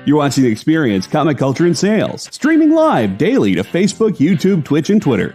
You're watching The Experience Comic Culture and Sales, streaming live daily to Facebook, YouTube, Twitch, and Twitter.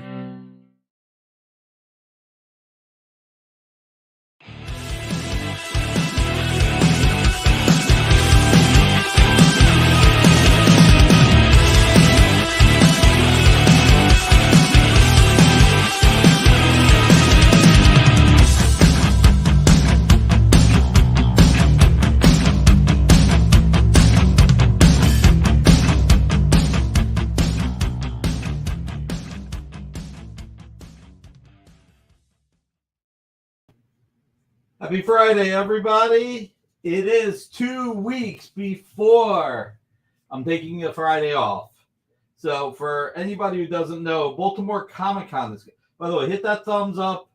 Happy Friday, everybody. It is 2 weeks before I'm taking a Friday off. So for anybody who doesn't know, Baltimore Comic-Con is, by the way, hit that thumbs up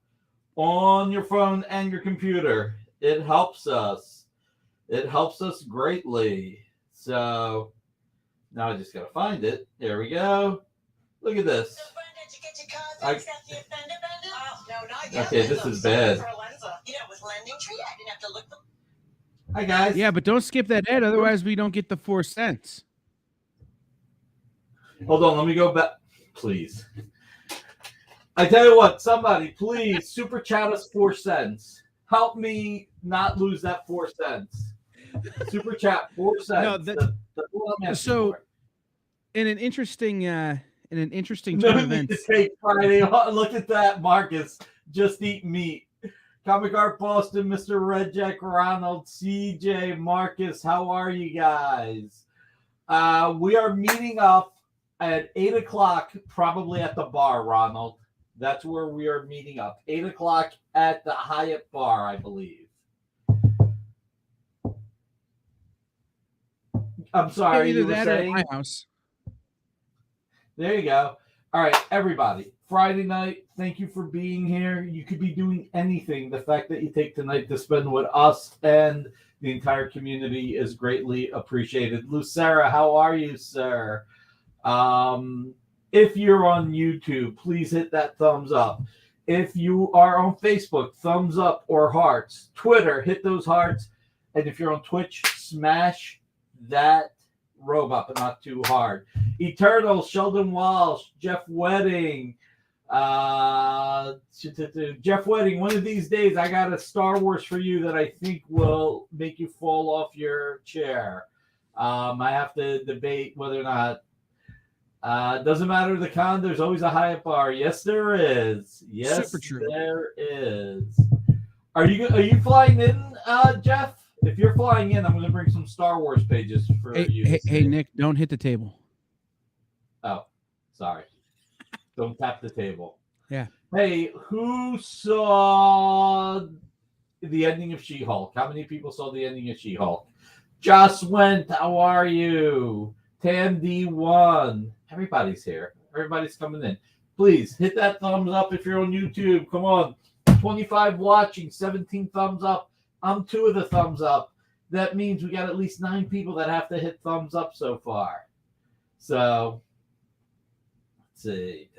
on your phone and your computer. It helps us. It helps us greatly. So now I just got to find it. There we go. Look at this. Okay, this is bad. Hi, guys. Yeah, but don't skip that ad, otherwise we don't get the 4 cents. Hold on, let me go back, please. I tell you what, somebody, please, super chat us 4 cents. Help me not lose that 4 cents. Super chat 4 cents. No, that's what I'm asking so, for. In an interesting turn of events. Friday. Look at that, Marcus. Just eat meat. Comic Art Boston, Mr. Red Jack, Ronald, CJ, Marcus, how are you guys? We are meeting up at 8 o'clock, probably at the bar, Ronald. That's where we are meeting up. 8 o'clock at the Hyatt Bar, I believe. I'm sorry, either you were that saying? or at my house. There you go. All right, everybody. Friday night, thank you for being here. You could be doing anything. The fact that you take tonight to spend with us and the entire community is greatly appreciated. Lucera, how are you, sir? If you're on YouTube, please hit that thumbs up. If you are on Facebook, thumbs up or hearts. Twitter, hit those hearts. And if you're on Twitch, smash that robot, but not too hard. Eternal, Sheldon Walsh, Jeff Wedding, Jeff Wedding, one of these days I got a Star Wars for you that I think will make you fall off your chair. I have to debate whether or not. Doesn't matter the con, there's always a Hyatt Bar. Yes, there is. Yes, super true. There is. Are you flying in, Jeff? If you're flying in, I'm going to bring some Star Wars pages for you. Hey, Nick, don't hit the table. Oh, sorry. Don't tap the table. Yeah. Hey, who saw the ending of She-Hulk? How many people saw the ending of She-Hulk? Joss Went, how are you? Tam D1. Everybody's here. Everybody's coming in. Please hit that thumbs up if you're on YouTube. Come on. 25 watching, 17 thumbs up. I'm 2 of the thumbs up. That means we got at least 9 people that have to hit thumbs up so far. So, let's see.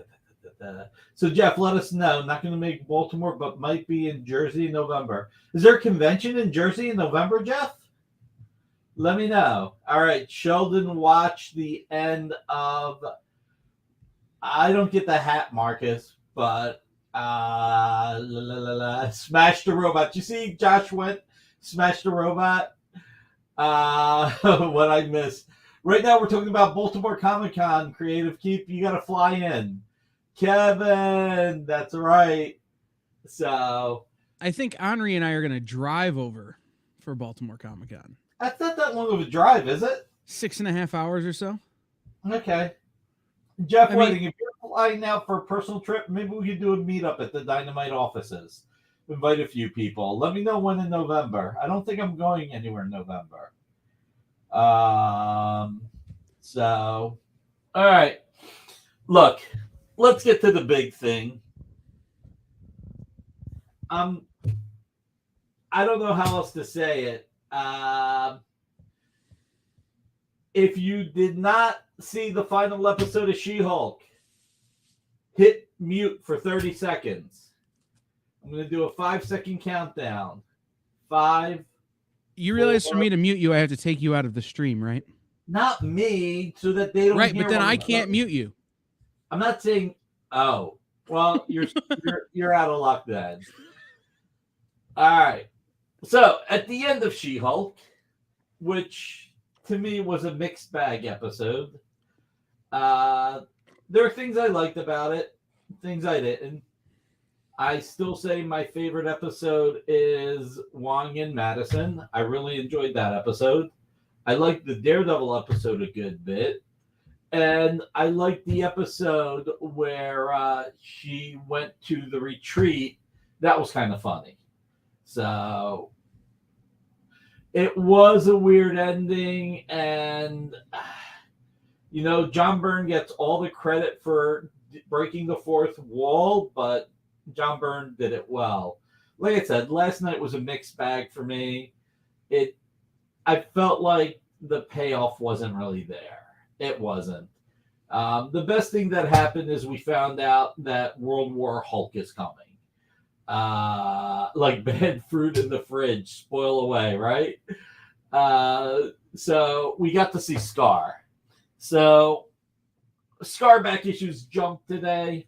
So, Jeff, let us know. Not going to make Baltimore, but might be in Jersey in November. Is there a convention in Jersey in November, Jeff? Let me know. All right. Sheldon watched the end of... I don't get the hat, Marcus, but... Smash the Robot. You see Josh went Smash the Robot? What I missed. Right now we're talking about Baltimore Comic-Con. Creative Keep, you got to fly in. Kevin, that's right. So I think Henri and I are going to drive over for Baltimore Comic-Con. That's not that long of a drive, is it? 6.5 hours or so. Okay. Jeff Wedding, if you're flying out for a personal trip, maybe we could do a meetup at the Dynamite offices. Invite a few people. Let me know when in November. I don't think I'm going anywhere in November. So, all right. Look, let's get to the big thing. I don't know how else to say it. If you did not see the final episode of She-Hulk, hit mute for 30 seconds. I'm going to do a 5-second countdown. 5. You realize for me to mute you, I have to take you out of the stream, right? Not me, so that they don't Right, hear but then what I I'm can't mute you. I'm not saying. Oh, well, you're out of luck then. All right. So at the end of She-Hulk, which to me was a mixed bag episode, there are things I liked about it, things I didn't. I still say my favorite episode is Wong and Madison. I really enjoyed that episode. I liked the Daredevil episode a good bit. And I liked the episode where she went to the retreat. That was kind of funny. So it was a weird ending. And, John Byrne gets all the credit for breaking the fourth wall, but John Byrne did it well. Like I said, last night was a mixed bag for me. I felt like the payoff wasn't really there. It wasn't. The best thing that happened is we found out that World War Hulk is coming. Like bad fruit in the fridge, spoil away, right? So we got to see Scar. So Scar back issues jumped today.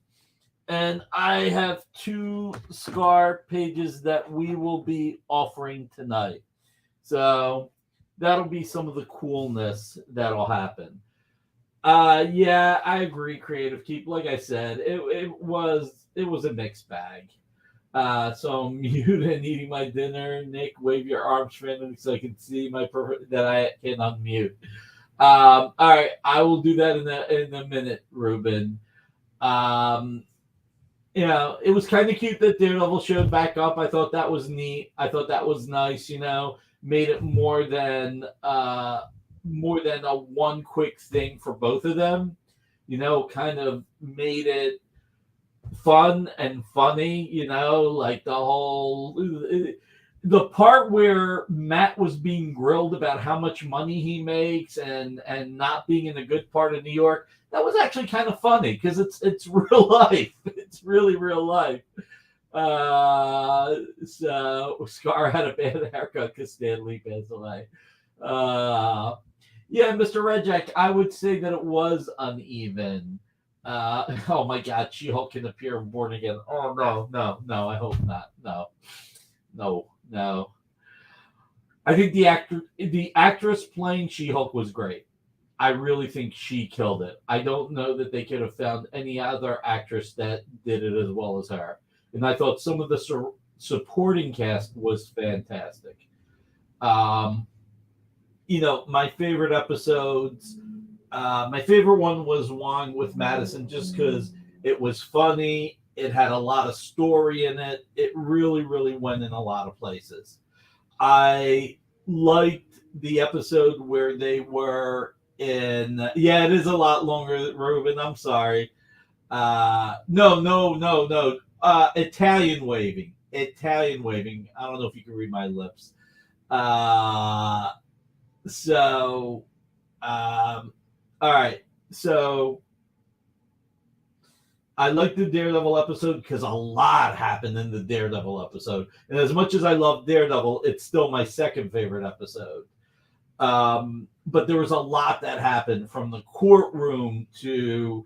And I have 2 Scar pages that we will be offering tonight. So that'll be some of the coolness that'll happen. Yeah, I agree, Creative Keep. Like I said, it was a mixed bag. So I'm mute and eating my dinner. Nick, wave your arms frantically so I can see that I can unmute. All right, I will do that in a minute, Ruben. It was kind of cute that Daredevil showed back up. I thought that was neat. I thought that was nice. Made it more than a one quick thing for both of them. Kind of made it fun and funny. Like the part where Matt was being grilled about how much money he makes and not being in a good part of New York. That was actually kind of funny because it's real life. It's really real life. So Scar had a bad haircut because Stan Lee passed away. Yeah, Mr. Rejek, I would say that it was uneven. Oh my God, She-Hulk can appear born again. Oh no, I hope not. No. I think the actress playing She-Hulk was great. I really think she killed it. I don't know that they could have found any other actress that did it as well as her. And I thought some of the supporting cast was fantastic. My favorite episodes, my favorite one was Wong with Madison just because it was funny. It had a lot of story in it. It really, really went in a lot of places. I liked the episode where they were it is a lot longer, Ruben. I'm sorry. No. Italian waving. I don't know if you can read my lips. All right. So I like the Daredevil episode because a lot happened in the Daredevil episode. And as much as I love Daredevil, it's still my second favorite episode. But there was a lot that happened from the courtroom to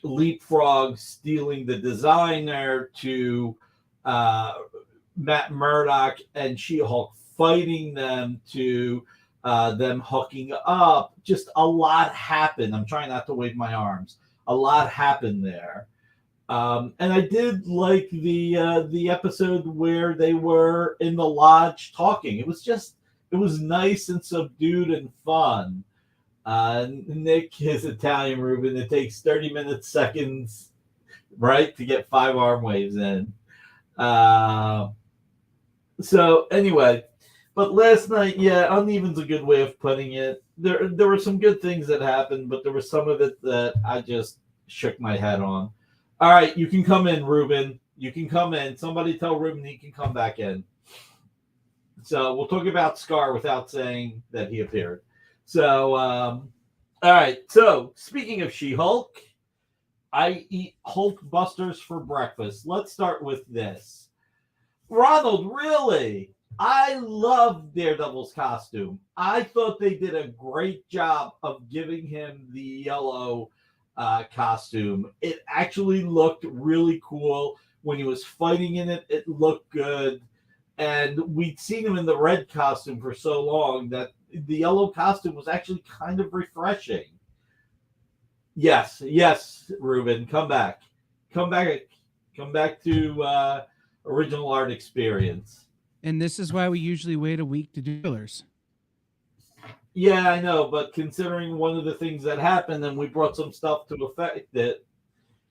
Leapfrog stealing the designer to Matt Murdock and She-Hulk fighting them to them hooking up. Just a lot happened. I'm trying not to wave my arms. A lot happened there. And I did like the episode where they were in the lodge talking. It was nice and subdued and fun. Nick, his Italian Ruben, it takes 30 seconds, right, to get 5 arm waves in. So anyway, but last night, yeah, uneven's a good way of putting it. There were some good things that happened, but there was some of it that I just shook my head on. All right, you can come in, Ruben. You can come in. Somebody tell Ruben he can come back in. So we'll talk about Scar without saying that he appeared. So, all right. So speaking of She-Hulk, I eat Hulk Busters for breakfast. Let's start with this. Ronald, really? I love Daredevil's costume. I thought they did a great job of giving him the yellow costume. It actually looked really cool. When he was fighting in it, it looked good. And we'd seen him in the red costume for so long that the yellow costume was actually kind of refreshing. Yes, yes, Ruben, come back. Come back. Come back to original art experience. And this is why we usually wait a week to do trailers. Yeah, I know, but considering one of the things that happened, and we brought some stuff to affect it,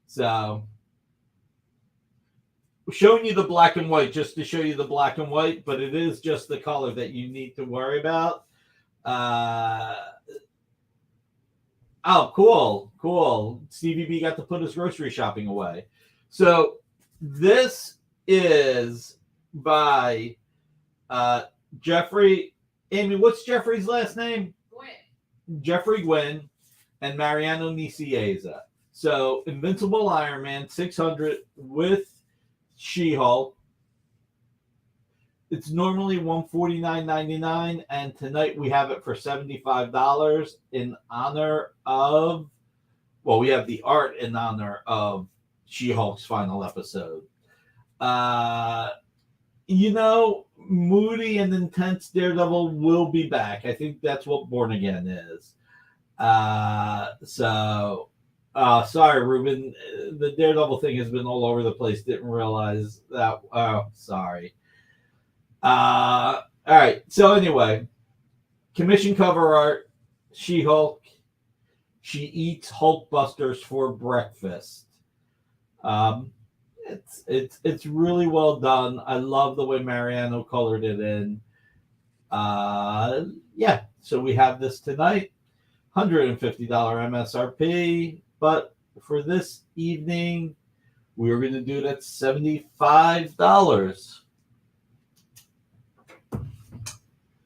so showing you the black and white just to show you the black and white, but it is just the color that you need to worry about. Oh, cool, cool. Stevie B got to put his grocery shopping away. So this is by Jeffrey. Amy, what's Jeffrey's last name? Gwyn. Jeffrey Gwynn and Mariano Nicieza. So Invincible Iron Man 600 with She-Hulk. It's normally $149.99, and tonight we have it for $75 in honor of, well, we have the art in honor of She-Hulk's final episode. Moody and intense Daredevil will be back. I think that's what Born Again is. Sorry, Ruben. The Daredevil thing has been all over the place. Didn't realize that. Oh, sorry. All right. So anyway, commission cover art. She-Hulk. She eats Hulkbusters for breakfast. It's really well done. I love the way Mariano colored it in. Yeah. So we have this tonight. $150 MSRP, but for this evening, we are going to do it at $75.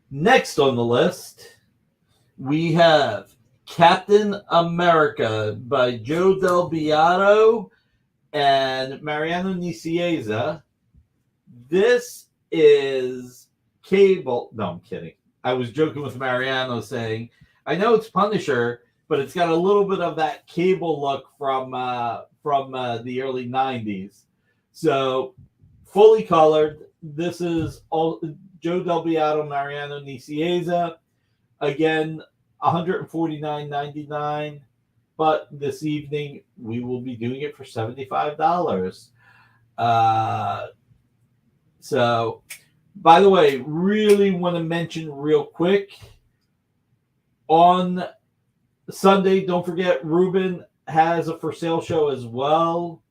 Next on the list, we have Captain America by Joe Del Beato and Mariano Nicieza. This is Cable. No, I'm kidding. I was joking with Mariano saying, I know it's Punisher, but it's got a little bit of that Cable look from the early 90s. So fully colored. This is all Joe Del Beato, Mariano Nicieza. Again, $149.99. But this evening we will be doing it for $75. So, by the way, really want to mention real quick. On Sunday, don't forget, Ruben has a for sale show as well.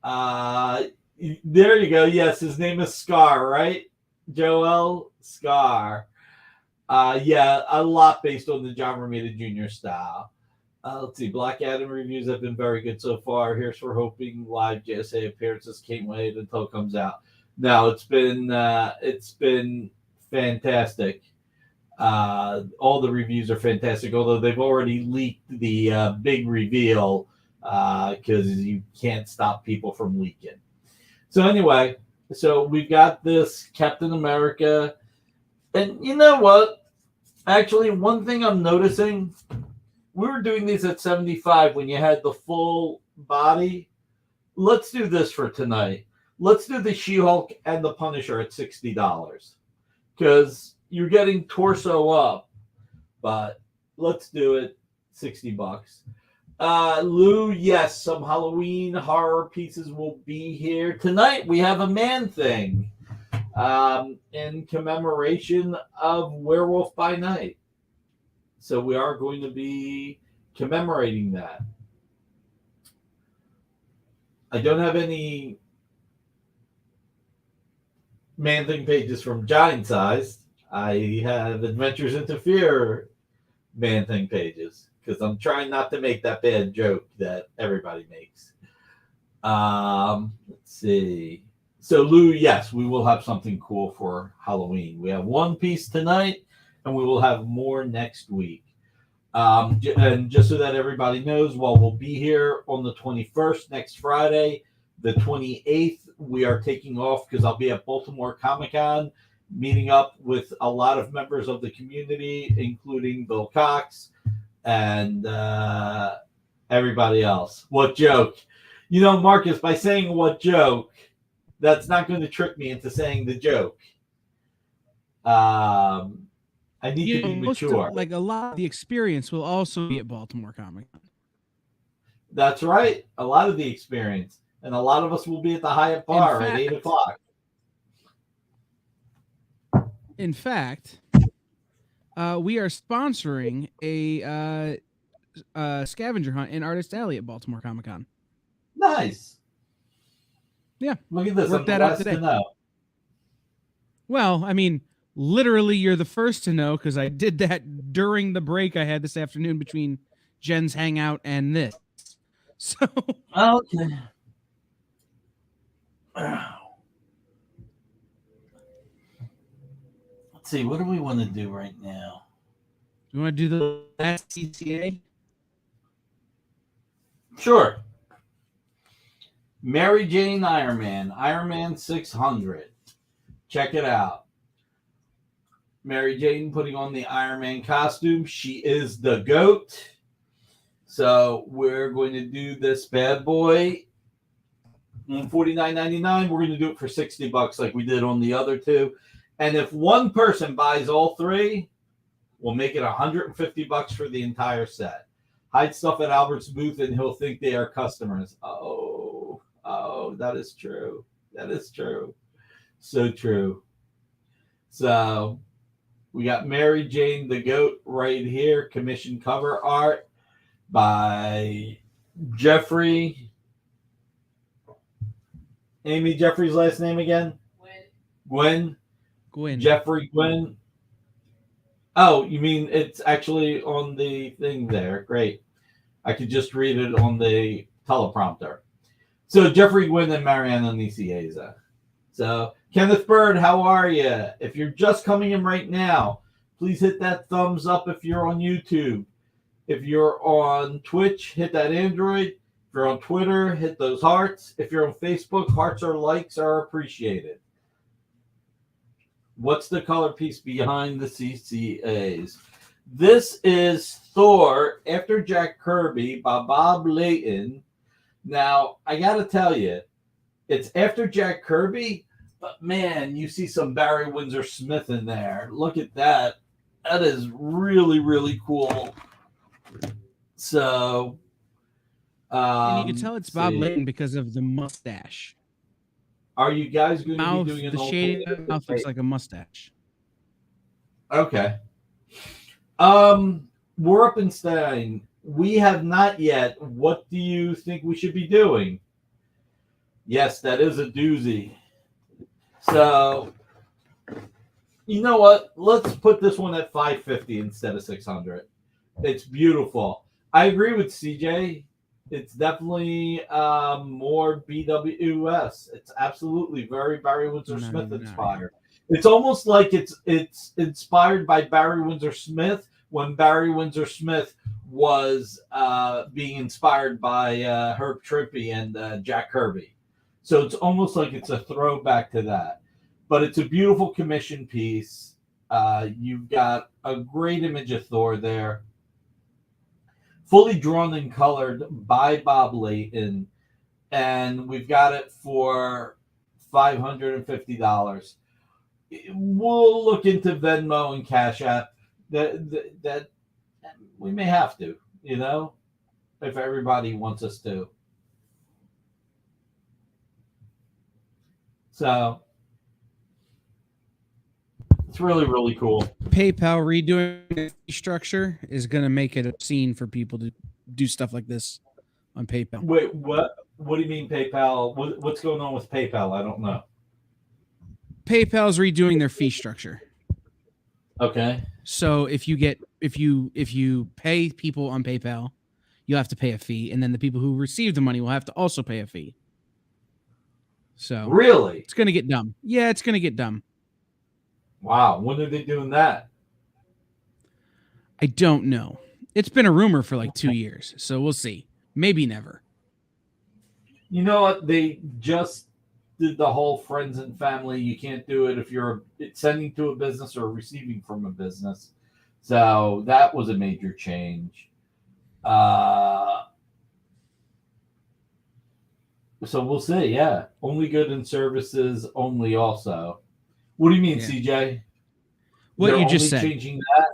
There you go. Yes, his name is Scar, right? Joel Scar. Yeah, a lot based on the John Romita Jr. style. Let's see. Black Adam reviews have been very good so far. Here's for hoping live JSA appearances. Can't wait until it comes out. No, it's been fantastic. All the reviews are fantastic, although they've already leaked the big reveal because you can't stop people from leaking. So anyway, so we've got this Captain America. And you know what? Actually, one thing I'm noticing, we were doing these at 75 when you had the full body. Let's do this for tonight. Let's do the She-Hulk and the Punisher at $60 because you're getting torso up, but let's do it $60. Lou, yes, some Halloween horror pieces will be here tonight. We have a Man Thing in commemoration of Werewolf by Night. So we are going to be commemorating that. I don't have any Man Thing pages from Giant Size. I have Adventures into Fear Man Thing pages because I'm trying not to make that bad joke that everybody makes. Let's see. So Lou, yes, we will have something cool for Halloween. We have one piece tonight, and we will have more next week. And just so that everybody knows, while we'll be here on the 21st, next Friday, the 28th, we are taking off because I'll be at Baltimore Comic-Con, meeting up with a lot of members of the community, including Bill Cox and everybody else. What joke? You know, Marcus, by saying what joke, that's not going to trick me into saying the joke. I need to be mature. Like a lot of the experience will also be at Baltimore Comic Con. That's right. A lot of the experience. And a lot of us will be at the Hyatt Bar at 8 o'clock. In fact, we are sponsoring a scavenger hunt in Artist Alley at Baltimore Comic Con. Nice. Yeah. Look at this. Worked that out today. Well, I mean, literally, you're the first to know because I did that during the break I had this afternoon between Jen's hangout and this. So. Okay. Let's see. What do we want to do right now? You want to do the last CCA? Sure. Mary Jane Iron Man 600. Check it out. Mary Jane putting on the Iron Man costume. She is the GOAT. So we're going to do this bad boy $49.99. We're going to do it for $60 like we did on the other two. And if one person buys all three, we'll make it $150 for the entire set. Hide stuff at Albert's booth and he'll think they are customers. Oh, that is true. That is true. So true. So we got Mary Jane the GOAT right here. Commission cover art by Jeffrey. Amy, Jeffrey's last name again? Gwen. Jeffrey Gwynn. Oh, you mean it's actually on the thing there. Great. I could just read it on the teleprompter. So Jeffrey Gwynn and Mariana Nicieza. So Kenneth Bird, how are you? If you're just coming in right now, please hit that thumbs up if you're on YouTube. If you're on Twitch, hit that Android. If you're on Twitter, hit those hearts. If you're on Facebook, hearts or likes are appreciated. What's the color piece behind the CCAs? This is Thor After Jack Kirby by Bob Layton. Now, I got to tell you, it's after Jack Kirby, but man, you see some Barry Windsor Smith in there. Look at that. That is really, really cool. So, and you can tell it's Bob Layton because of the mustache. Are you guys going to be doing the shade of the mouth looks like a mustache. Okay. Warpenstein, we have not yet. What do you think we should be doing? Yes, that is a doozy. So, you know what? Let's put this one at $550 instead of $600. It's beautiful. I agree with CJ. It's definitely more BWS. It's absolutely very Barry Windsor Smith inspired. It's almost like it's inspired by Barry Windsor Smith when Barry Windsor Smith was being inspired by Herb Trimpe and Jack Kirby. So it's almost like it's a throwback to that. But it's a beautiful commission piece. You've got a great image of Thor there. Fully drawn and colored by Bob Layton. And we've got it for $550. We'll look into Venmo and Cash App. That we may have to, you know, if everybody wants us to. So it's really, really cool. PayPal redoing the structure is going to make it obscene for people to do stuff like this on PayPal. Wait, what? What do you mean PayPal? What's going on with PayPal? I don't know. PayPal's redoing their fee structure. Okay. So if you pay people on PayPal, you'll have to pay a fee, and then the people who receive the money will have to also pay a fee. So really, it's going to get dumb. Yeah, it's going to get dumb. Wow. When are they doing that? I don't know. It's been a rumor for like 2 years, so we'll see. Maybe never. You know what? They just did the whole friends and family. You can't do it if you're sending to a business or receiving from a business. So that was a major change. So we'll see. Yeah, only good in services only. Also, what do you mean, Yeah. CJ? What They're you just only said. changing that.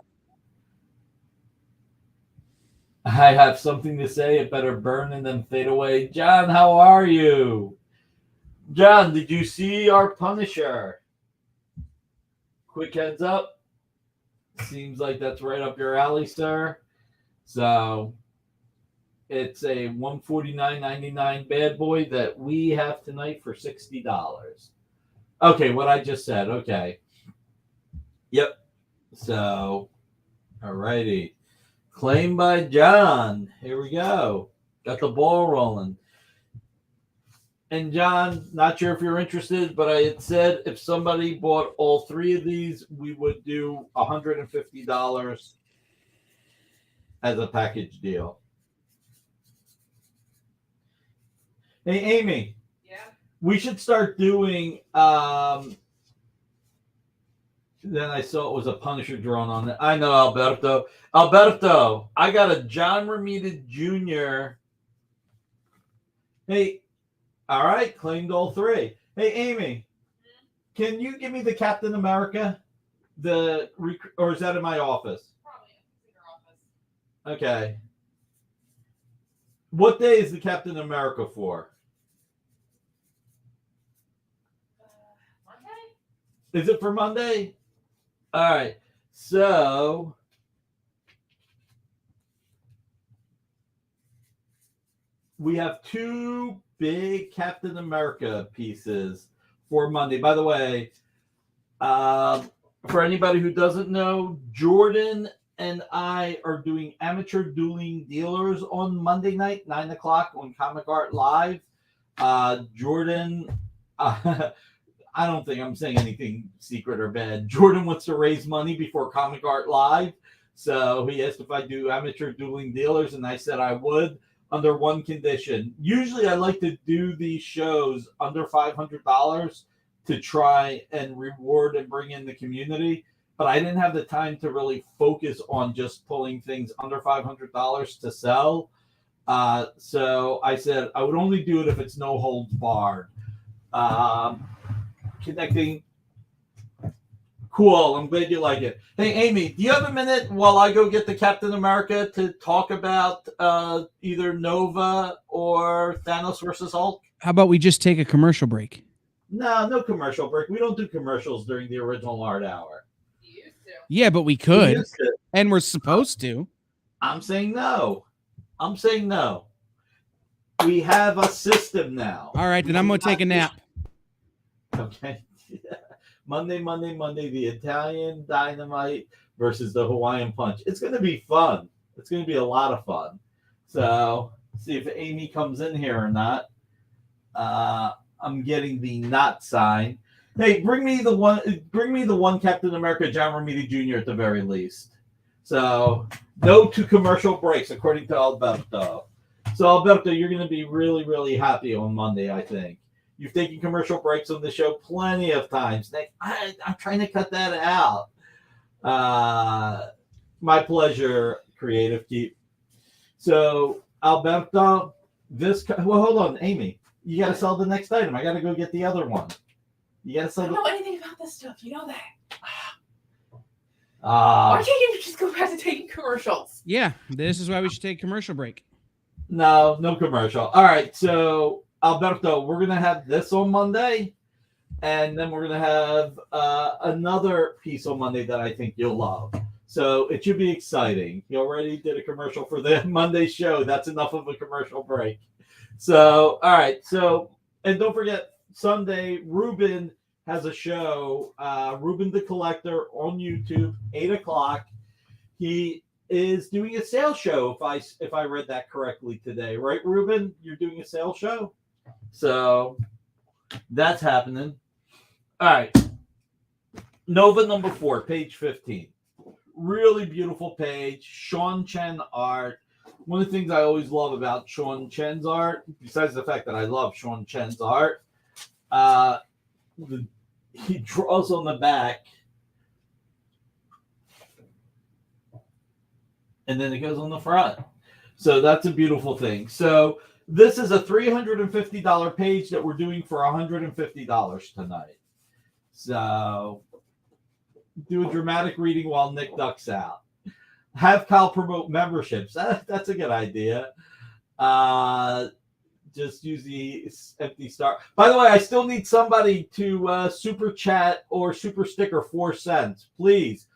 I have something to say. It better burn and then fade away. John, how are you? John, did you see our Punisher? Quick heads up. Seems like that's right up your alley, sir. So it's a $149.99 bad boy that we have tonight for $60. Okay, what I just said. Okay. Yep. So, alrighty. Claim by John. Here we go. Got the ball rolling. And John, not sure if you're interested, but I had said if somebody bought all three of these, we would do $150 as a package deal. Hey, Amy. Yeah. We should start doing. Then I saw it was a Punisher drawn on it. I know, Alberto. Alberto, I got a John Romita Jr. Hey, all right, claimed all three. Hey, Amy, can you give me the Captain America? Or is that in my office? Probably in your office. Okay. What day is the Captain America for? Monday? Is it for Monday? All right. So we have two big Captain America pieces for Monday. By the way, for anybody who doesn't know, Jordan and I are doing amateur dueling dealers on Monday night, 9 o'clock on Comic Art Live. Jordan, I don't think I'm saying anything secret or bad. Jordan wants to raise money before Comic Art Live. So he asked if I do amateur dueling dealers, and I said I would under one condition. Usually I like to do these shows under $500 to try and reward and bring in the community. But I didn't have the time to really focus on just pulling things under $500 to sell. So I said I would only do it if it's no holds barred. Connecting. Cool. I'm glad you like it. Hey, Amy, do you have a minute while I go get the Captain America to talk about either Nova or Thanos versus Hulk? How about we just take a commercial break? No commercial break. We don't do commercials during the original art hour. You used to. Yeah, but we could, and we're supposed to. I'm saying no. We have a system now. All right, then I'm going to take a nap. Okay. Monday, the Italian Dynamite versus the Hawaiian Punch. It's going to be fun. It's going to be a lot of fun. So, see if Amy comes in here or not. I'm getting the not sign. Hey, bring me the one Captain America, John Romita Jr. at the very least. So, no to commercial breaks, according to Alberto. So, Alberto, you're going to be really, really happy on Monday, I think. You've taken commercial breaks on the show plenty of times. I'm trying to cut that out. My pleasure, Creative Keep. So, Alberto, hold on, Amy. You got to sell the next item. I got to go get the other one. You got to sell I don't know anything about this stuff. You know that. Why can't you just go back to taking commercials? Yeah, this is why we should take a commercial break. No commercial. All right, so Alberto, we're gonna have this on Monday, and then we're gonna have another piece on Monday that I think you'll love. So it should be exciting. You already did a commercial for the Monday show. That's enough of a commercial break. So all right. So and don't forget Sunday, Ruben has a show. Ruben the Collector on YouTube, 8 o'clock. He is doing a sales show. If I read that correctly today, right, Ruben? You're doing a sales show. So that's happening. All right. Nova number 4, page 15. Really beautiful page. Sean Chen art. One of the things I always love about Sean Chen's art, besides the fact that I love Sean Chen's art, he draws on the back, and then it goes on the front. So that's a beautiful thing. So this is a $350 page that we're doing for $150 tonight. So do a dramatic reading while Nick ducks out. Have Kyle promote memberships. That's a good idea. Just use the empty star. By the way, I still need somebody to super chat or super sticker 4 cents, please.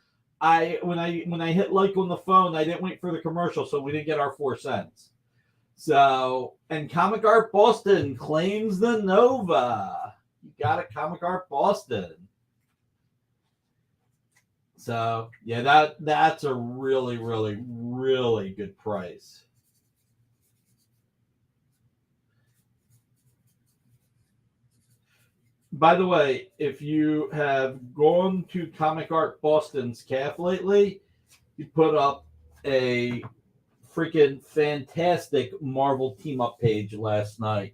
When I hit like on the phone, I didn't wait for the commercial, so we didn't get our 4 cents. So, and Comic Art Boston claims the Nova. You got it, Comic Art Boston. So yeah, that's a really, really, really good price. By the way, if you have gone to Comic Art Boston's calf lately, you put up a freaking fantastic Marvel team up page last night.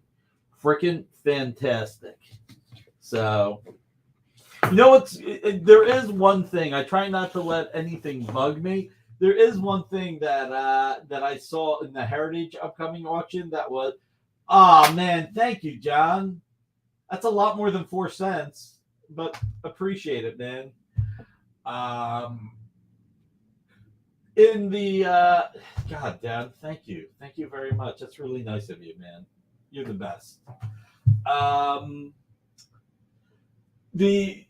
Freaking fantastic. So, you know what's? There is one thing. I try not to let anything bug me. There is one thing that I saw in the Heritage upcoming auction that was, oh man, thank you, John. That's a lot more than 4 cents, but appreciate it, man. In the God, Dad, thank you very much. That's really nice of you, man. You're the best. The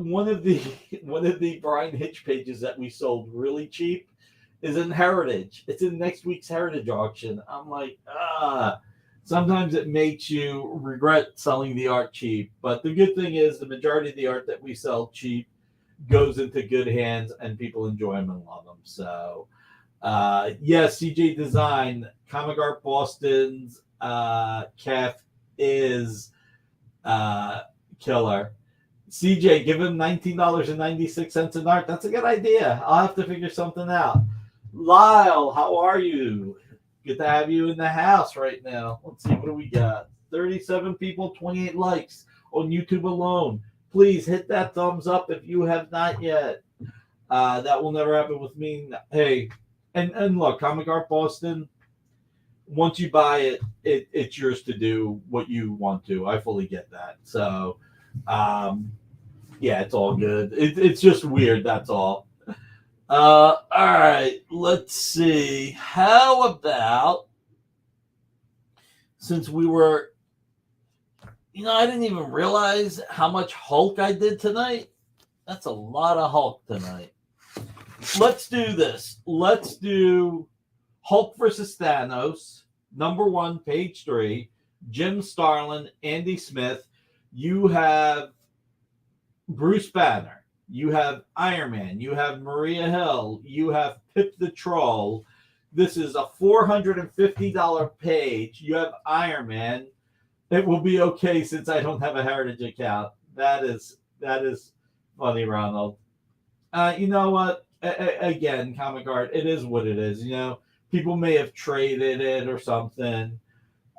one of the Brian Hitch pages that we sold really cheap is in Heritage. It's in next week's Heritage auction. I'm like, sometimes it makes you regret selling the art cheap, but the good thing is the majority of the art that we sell cheap goes into good hands and people enjoy them and love them. So, yes, CJ Design, Comic Art Boston's calf is killer. CJ, give him $19.96 in art. That's a good idea. I'll have to figure something out. Lyle, how are you? Good to have you in the house right now. Let's see, what do we got? 37 people, 28 likes on YouTube alone. Please hit that thumbs up if you have not yet. That will never happen with me. Hey, and look, Comic Art Boston, once you buy it, it's yours to do what you want to. I fully get that. So, yeah, it's all good. It's just weird, that's all. All right, let's see. How about, since we were, I didn't even realize how much Hulk I did tonight. That's a lot of Hulk tonight. Let's do this. Let's do Hulk versus Thanos, #1, page 3. Jim Starlin, Andy Smith. You have Bruce Banner. You have Iron Man. You have Maria Hill. You have Pip the Troll. This is a $450 page. You have Iron Man. It will be okay since I don't have a Heritage account. That is funny, Ronald. You know what? Again, Comic Art, it is what it is. People may have traded it or something.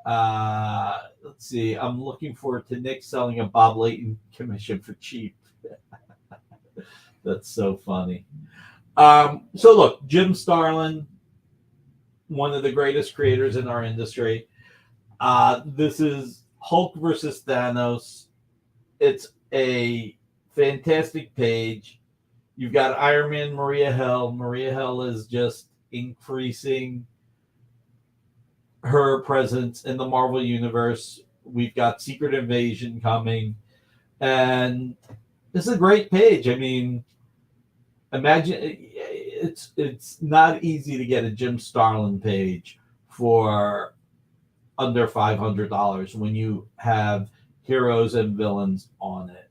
Let's see. I'm looking forward to Nick selling a Bob Layton commission for cheap. That's so funny. So look, Jim Starlin, one of the greatest creators in our industry. This is Hulk versus Thanos. It's a fantastic page. You've got Iron Man, Maria Hill. Maria Hill is just increasing her presence in the Marvel Universe. We've got Secret Invasion coming. And this is a great page. I mean, imagine it's not easy to get a Jim Starlin page for under $500 when you have heroes and villains on it.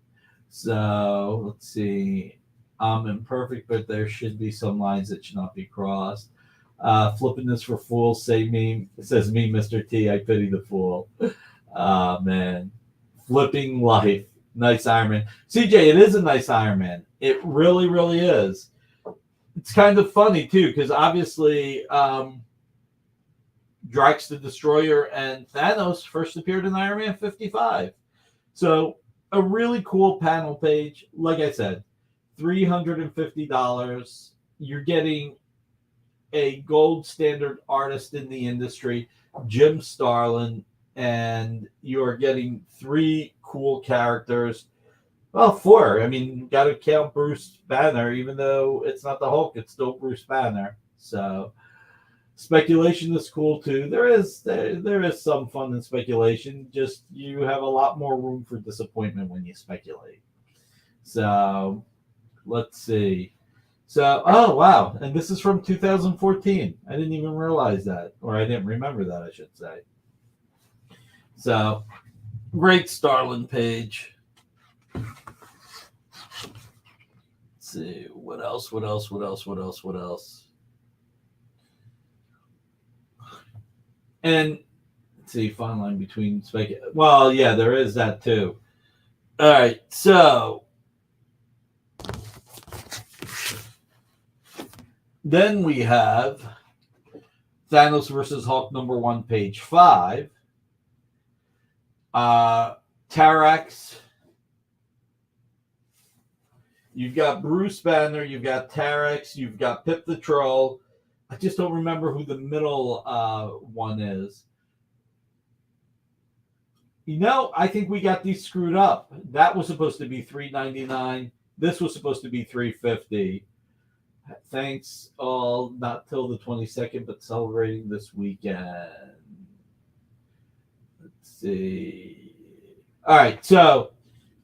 So let's see. I'm imperfect, but there should be some lines that should not be crossed. Flipping this for fools, says me, Mr. T. I pity the fool. Man. Flipping life. Nice Iron Man. CJ, it is a nice Iron Man. It really, really is. It's kind of funny, too, because obviously Drax the Destroyer and Thanos first appeared in Iron Man 55. So a really cool panel page. Like I said, $350. You're getting a gold standard artist in the industry, Jim Starlin, and you're getting 3 cool characters. Well, 4. I mean, you got to count Bruce Banner, even though it's not the Hulk, it's still Bruce Banner. So speculation is cool too. There is some fun in speculation. Just you have a lot more room for disappointment when you speculate. So let's see. So oh wow, and this is from 2014. I didn't even realize that, or I didn't remember that, I should say. So great Starlin page. See what else. And let's see, fine line between well, yeah, there is that too. All right, so then we have Thanos versus Hulk #1, page 5. Tarax. You've got Bruce Banner, you've got Tarax, you've got Pip the Troll. I just don't remember who the middle one is. I think we got these screwed up. That was supposed to be $3.99. This was supposed to be $3.50. Thanks all, not till the 22nd, but celebrating this weekend. Let's see. All right, so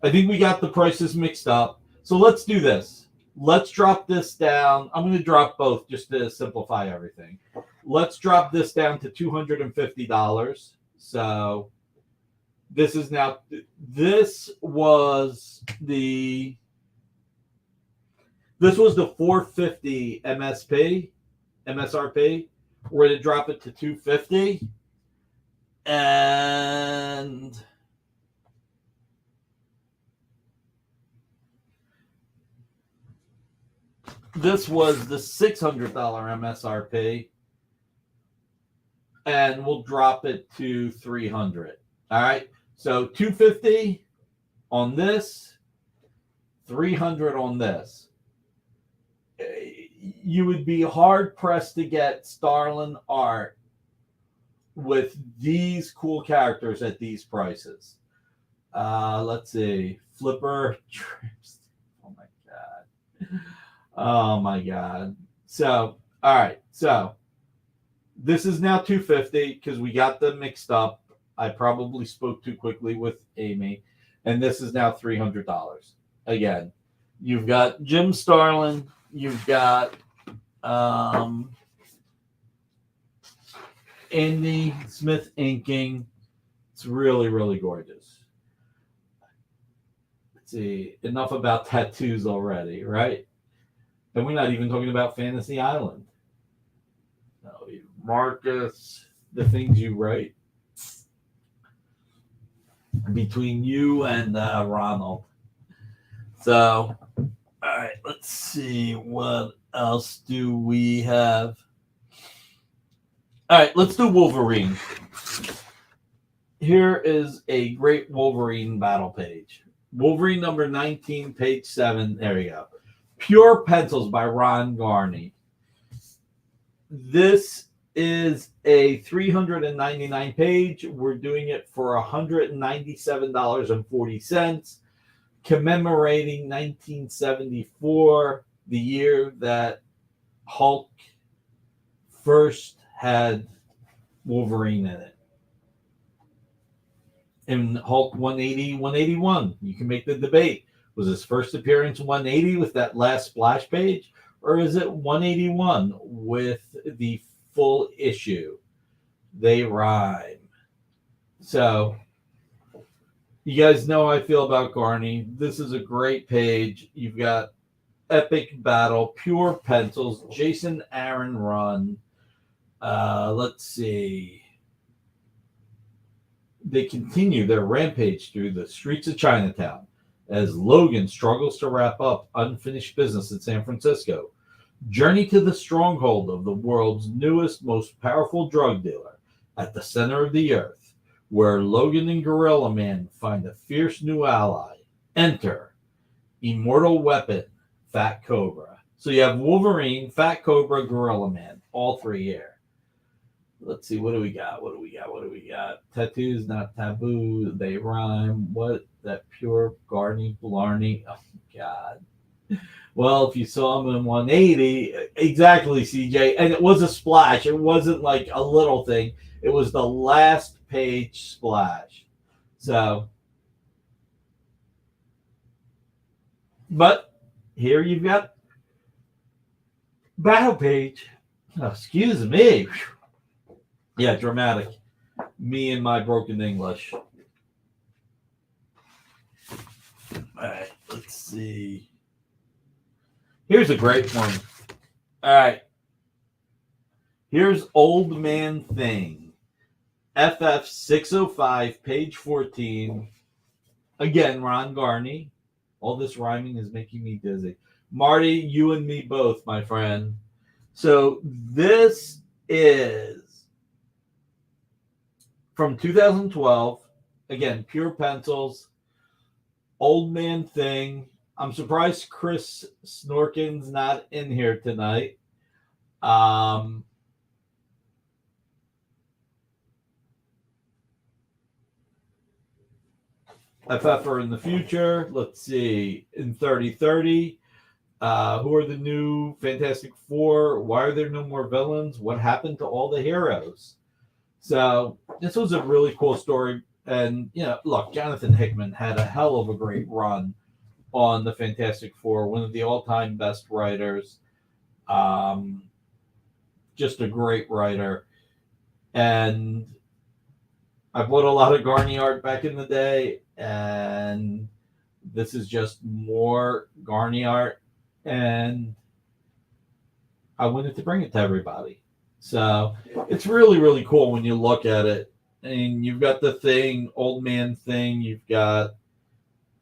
I think we got the prices mixed up. So let's do this. Let's drop this down. I'm going to drop both just to simplify everything. Let's drop this down to $250. So this was the $450 MSRP. We're going to drop it to $250. And this was the $600 MSRP, and we'll drop it to $300. All right, so $250 on this, $300 on this. You would be hard pressed to get Starlin art with these cool characters at these prices. Let's see, Flipper Trips. Oh my God. So, all right. So this is now $250 because we got them mixed up. I probably spoke too quickly with Amy. And this is now $300. Again, you've got Jim Starlin. You've got Andy Smith inking. It's really, really gorgeous. Let's see. Enough about tattoos already, right? And we're not even talking about Fantasy Island. No, Marcus, the things you write between you and Ronald. So, all right, let's see. What else do we have? All right, let's do Wolverine. Here is a great Wolverine battle page. Wolverine #19, page 7. There you go. Pure Pencils by Ron Garney. This is a 399 page. We're doing it for $197.40, commemorating 1974, the year that Hulk first had Wolverine in it. In Hulk 180, 181, you can make the debate. Was his first appearance 180 with that last splash page? Or is it 181 with the full issue? They rhyme. So, you guys know how I feel about Garney. This is a great page. You've got Epic Battle, Pure Pencils, Jason Aaron run. Let's see. They continue their rampage through the streets of Chinatown as Logan struggles to wrap up unfinished business in San Francisco. Journey to the stronghold of the world's newest, most powerful drug dealer at the center of the earth, where Logan and Gorilla Man find a fierce new ally. Enter Immortal Weapon, Fat Cobra. So you have Wolverine, Fat Cobra, Gorilla Man, all three here. Let's see, what do we got? Tattoos not taboo, they rhyme. What? That pure Garney Blarney. Oh, God. Well, if you saw him in 180, exactly, CJ. And it was a splash. It wasn't like a little thing. It was the last page splash. So, but here you've got battle page. Oh, excuse me. Yeah, dramatic. Me and my broken English. All right, let's see. Here's a great one. All right. Here's Old Man Thing. FF 605, page 14. Again, Ron Garney. All this rhyming is making me dizzy. Marty, you and me both, my friend. So this is from 2012. Again, pure pencils. Old Man Thing. I'm surprised Chris Snorkin's not in here tonight. FFer in the future. Let's see. In 3030. Who are the new Fantastic Four? Why are there no more villains? What happened to all the heroes? So this was a really cool story. And, you know, look, Jonathan Hickman had a hell of a great run on the Fantastic Four, one of the all-time best writers. Just a great writer. And I bought a lot of Garney art back in the day, and this is just more Garney art, and I wanted to bring it to everybody. So it's really, really cool when you look at it. And you've got the Thing, Old Man Thing. You've got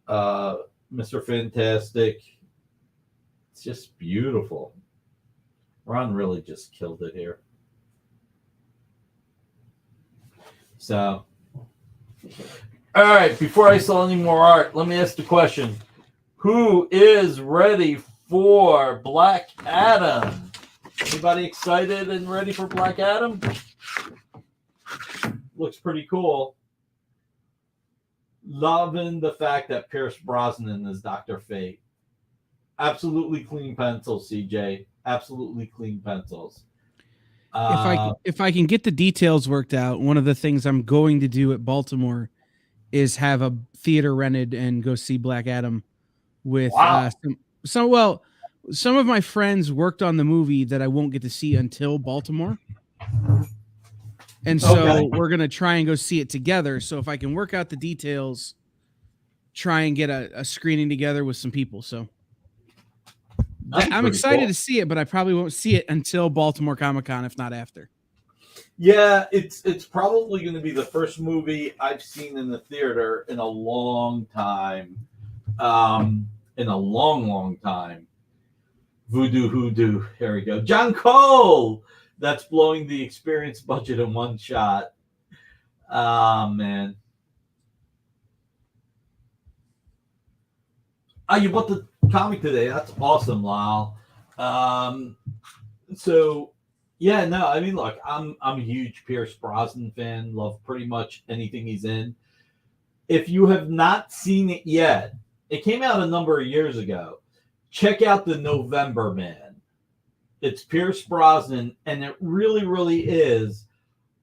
Mr. Fantastic. It's just beautiful. Ron really just killed it here. So, all right, before I sell any more art, let me ask the question. Who is ready for Black Adam? Anybody excited and ready for Black Adam? Looks pretty cool. Loving the fact that Pierce Brosnan is Dr. Fate. Absolutely clean pencils, CJ. Absolutely clean pencils. If I can get the details worked out, one of the things I'm going to do at Baltimore is have a theater rented and go see Black Adam with some of my friends worked on the movie that I won't get to see until Baltimore. And so we're going to try and go see it together. So if I can work out the details, try and get a screening together with some people. So I'm excited to see it, but I probably won't see it until Baltimore Comic-Con, if not after. Yeah, it's probably going to be the first movie I've seen in the theater in a long time. In a long, long time. Voodoo Hoodoo. Here we go. John Cole! That's blowing the experience budget in one shot. Ah, man. Oh, you bought the comic today. That's awesome, Lyle. So, yeah, no, I mean, look, I'm a huge Pierce Brosnan fan. Love pretty much anything he's in. If you have not seen it yet, it came out a number of years ago. Check out The November Man. It's Pierce Brosnan, and it really, really is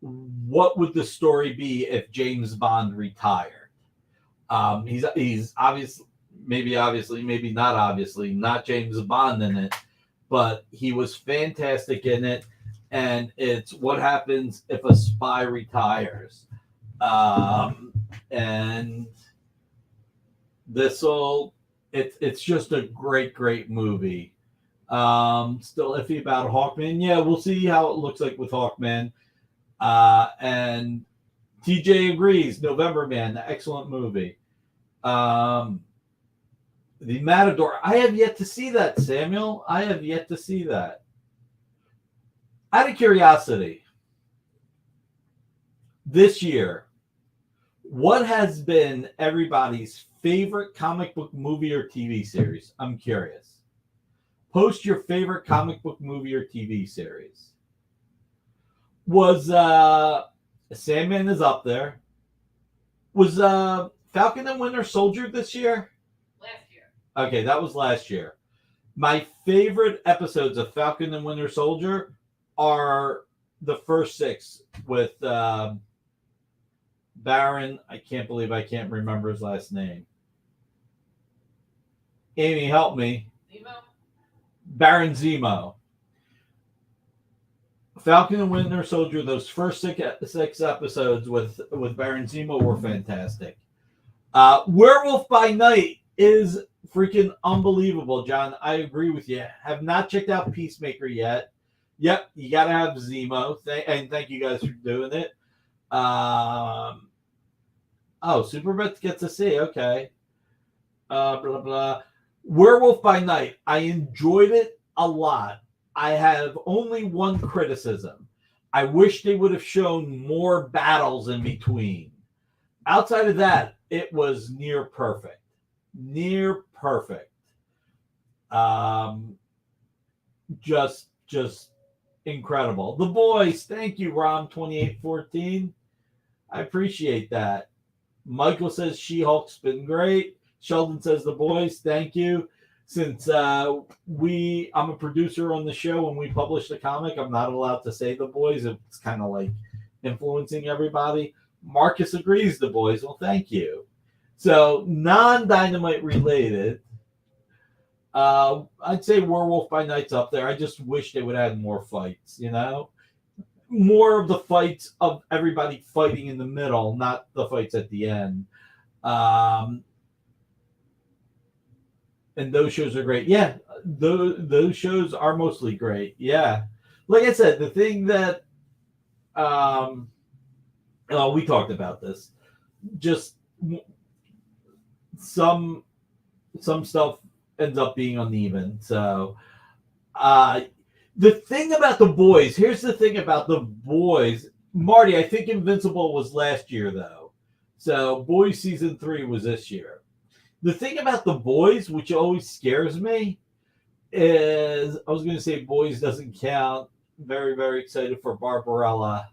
what would the story be if James Bond retired? He's obviously, maybe not obviously, not James Bond in it, but he was fantastic in it, and it's what happens if a spy retires. And it's just a great, great movie. Still iffy about Hawkman. Yeah, we'll see how it looks like with Hawkman. And TJ agrees. November Man, excellent movie. The Matador. I have yet to see that, Samuel. I have yet to see that. Out of curiosity, this year, What has been everybody's favorite comic book movie or TV series? I'm curious. Post your favorite comic book movie or TV series. Was Sandman is up there. Was Falcon and Winter Soldier this year? Last year. Okay, that was last year. My favorite episodes of Falcon and Winter Soldier are the first 6 with Baron. I can't believe I can't remember his last name. Amy, help me. Zemo? Baron Zemo. Falcon and Winter Soldier, those first 6 episodes with Baron Zemo were fantastic. Werewolf by Night is freaking unbelievable, John. I agree with you. Have not checked out Peacemaker yet. Yep, you got to have Zemo. And thank you guys for doing it. Superbets gets to see. Okay. Blah, blah. Werewolf by Night. I enjoyed it a lot. I have only one criticism. I wish they would have shown more battles in between. Outside of that, it was near perfect. Near perfect. Just incredible. The Boys, thank you, Rom2814. I appreciate that. Michael says She-Hulk's been great. Sheldon says The Boys, thank you. Since I'm a producer on the show and we publish the comic, I'm not allowed to say The Boys. It's kind of like influencing everybody. Marcus agrees, The Boys. Well, thank you. So, non-Dynamite related, I'd say Werewolf by Night's up there. I just wish they would add more fights, you know? More of the fights of everybody fighting in the middle, not the fights at the end. And those shows are great. Yeah, those shows are mostly great. Yeah. Like I said, the thing that we talked about this. Just some stuff ends up being uneven. So the thing about The Boys, here's the thing about The Boys. Marty, I think Invincible was last year, though. So Boys Season 3 was this year. The thing about The Boys, which always scares me, is I was going to say Boys doesn't count. Very, very excited for Barbarella.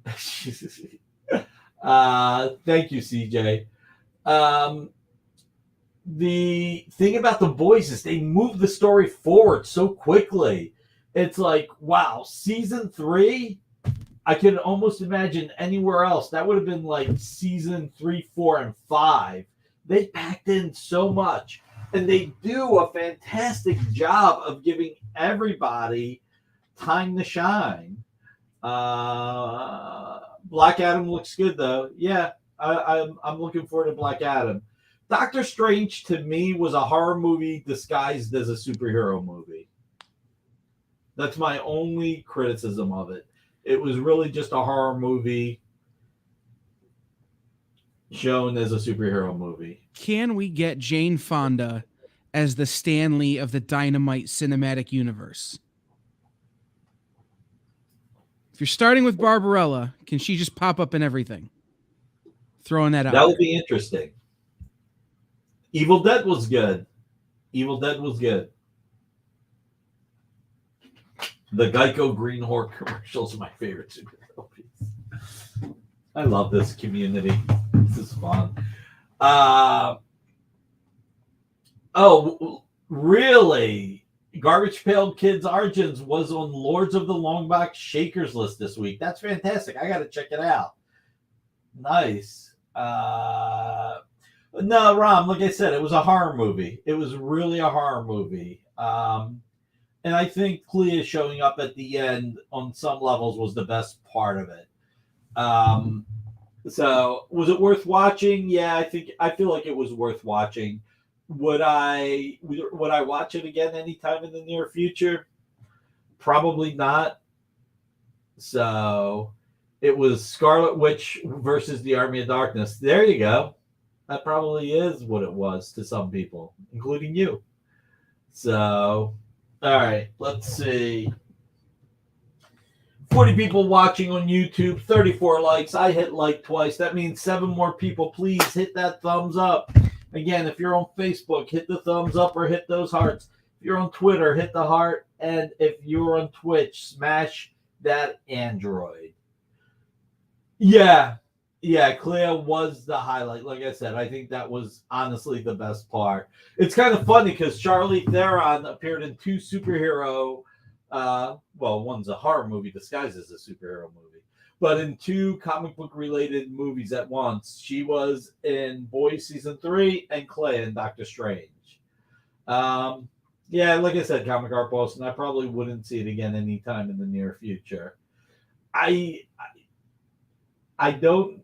Thank you, CJ. The thing about The Boys is they move the story forward so quickly. It's like, wow, season 3, I can almost imagine anywhere else. That would have been like season 3, 4, and 5. They packed in so much. And they do a fantastic job of giving everybody time to shine. Black Adam looks good, though. Yeah, I'm looking forward to Black Adam. Doctor Strange, to me, was a horror movie disguised as a superhero movie. That's my only criticism of it. It was really just a horror movie shown as a superhero movie. Can we get Jane Fonda as the Stan Lee of the Dynamite cinematic universe? If you're starting with Barbarella, can she just pop up in everything? Throwing that out. That would be interesting. Evil Dead was good. The Geico Green Horse commercials are my favorite superhero piece. I love this community. This is fun. Really? Garbage Pail Kids Origins was on Lords of the Longbox Shakers list this week. That's fantastic. I got to check it out. Nice. No, Rom, like I said, it was a horror movie. It was really a horror movie. And I think Clea showing up at the end on some levels was the best part of it. So was it worth watching? Yeah, I feel like it was worth watching. Would I watch it again anytime in the near future? Probably not. So it was Scarlet Witch versus the Army of Darkness. There you go. That probably is what it was to some people, including you. So, all right, let's see. 40 people watching on YouTube, 34 likes. I hit like twice. That means 7 more people. Please hit that thumbs up. Again, if you're on Facebook, hit the thumbs up or hit those hearts. If you're on Twitter, hit the heart. And if you're on Twitch, smash that Android. Yeah, Clea was the highlight. Like I said, I think that was honestly the best part. It's kind of funny because Charlize Theron appeared in 2 superhero one's a horror movie disguised as a superhero movie, but in 2 comic book related movies at once. She was in Boys season 3 and Clea in Doctor Strange. Like I said, Comic Art Boston, I probably wouldn't see it again anytime in the near future. I don't.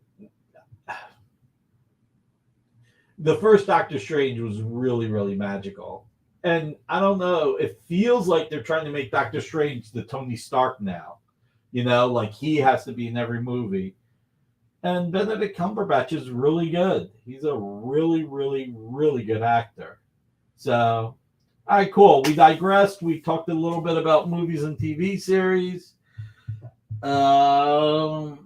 The first Doctor Strange was really, really magical. And I don't know, it feels like they're trying to make Doctor Strange the Tony Stark now. Like he has to be in every movie. And Benedict Cumberbatch is really good. He's a really, really, really good actor. So, all right, cool. We digressed. We talked a little bit about movies and TV series. All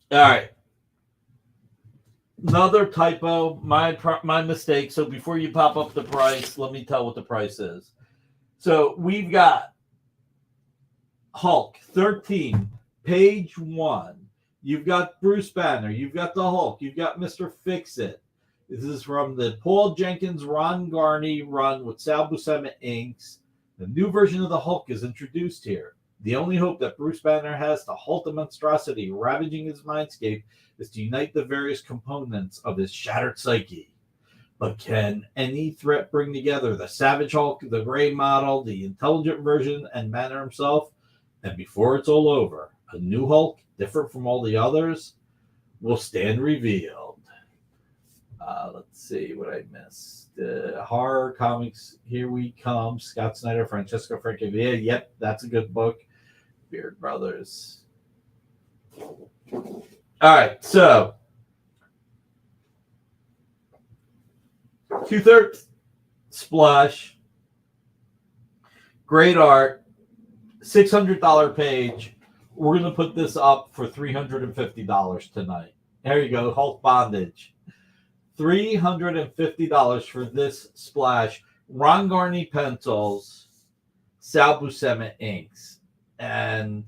right. Another typo, my mistake. So before you pop up the price, let me tell what the price is. So we've got Hulk 13, page 1. You've got Bruce Banner. You've got the Hulk. You've got Mr. Fix-It. This is from the Paul Jenkins, Ron Garney run with Sal Buscema inks. The new version of the Hulk is introduced here. The only hope that Bruce Banner has to halt the monstrosity ravaging his mindscape is to unite the various components of his shattered psyche. But can any threat bring together the Savage Hulk, the Gray model, the intelligent version, and Banner himself? And before it's all over, a new Hulk, different from all the others, will stand revealed. Let's see what I missed. Horror comics, here we come. Scott Snyder, Francesco Francavilla. Yep, that's a good book. Beard Brothers. All right, so 2/3 splash, great art, $600 page. We're gonna put this up for $350 tonight. There you go, Hulk Bondage, $350 for this splash. Ron Garney pencils, Sal Buscema inks, and